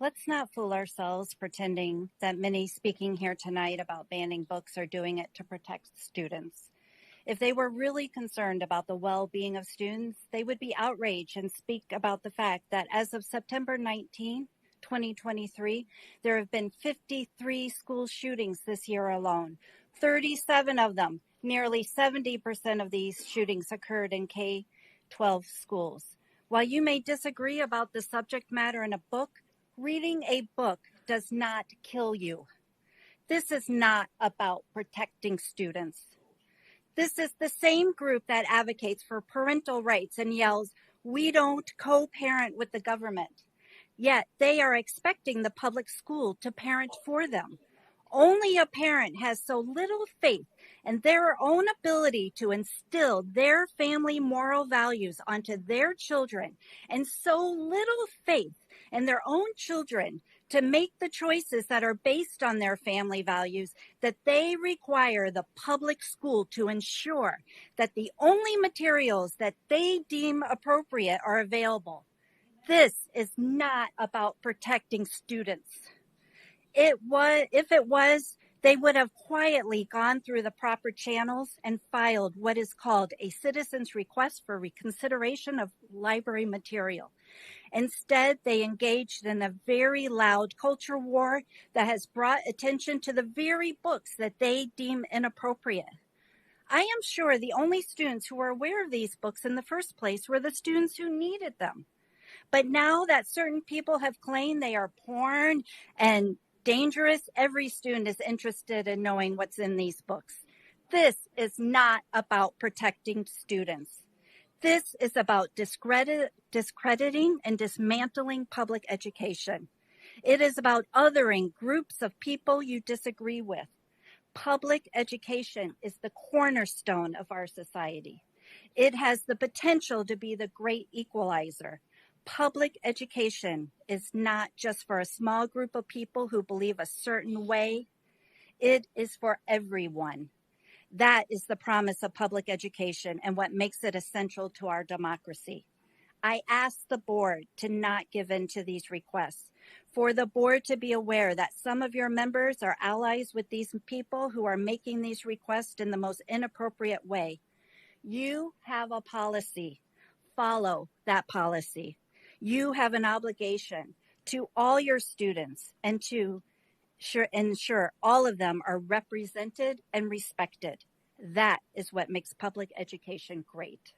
Let's not fool ourselves pretending that many speaking here tonight about banning books are doing it to protect students. If they were really concerned about the well-being of students, they would be outraged and speak about the fact that as of September 19, 2023, there have been 53 school shootings this year alone. 37 of them, nearly 70% of these shootings occurred in K-12 schools. While you may disagree about the subject matter in a book, reading a book does not kill you. This is not about protecting students. This is the same group that advocates for parental rights and yells, "We don't co-parent with the government." Yet they are expecting the public school to parent for them. Only a parent has so little faith in their own ability to instill their family moral values onto their children, and so little faith in their own children to make the choices that are based on their family values, that they require the public school to ensure that the only materials that they deem appropriate are available. This is not about protecting students. If it was, they would have quietly gone through the proper channels and filed what is called a citizen's request for reconsideration of library material. Instead, they engaged in a very loud culture war that has brought attention to the very books that they deem inappropriate. I am sure the only students who were aware of these books in the first place were the students who needed them. But now that certain people have claimed they are porn and dangerous, every student is interested in knowing what's in these books. This is not about protecting students. This is about discrediting and dismantling public education. It is about othering groups of people you disagree with. Public education is the cornerstone of our society. It has the potential to be the great equalizer. Public education is not just for a small group of people who believe a certain way. It is for everyone. That is the promise of public education and what makes it essential to our democracy. I ask the board to not give in to these requests, for the board to be aware that some of your members are allies with these people who are making these requests in the most inappropriate way. You have a policy. Follow that policy. You have an obligation to all your students and to ensure all of them are represented and respected. That is what makes public education great.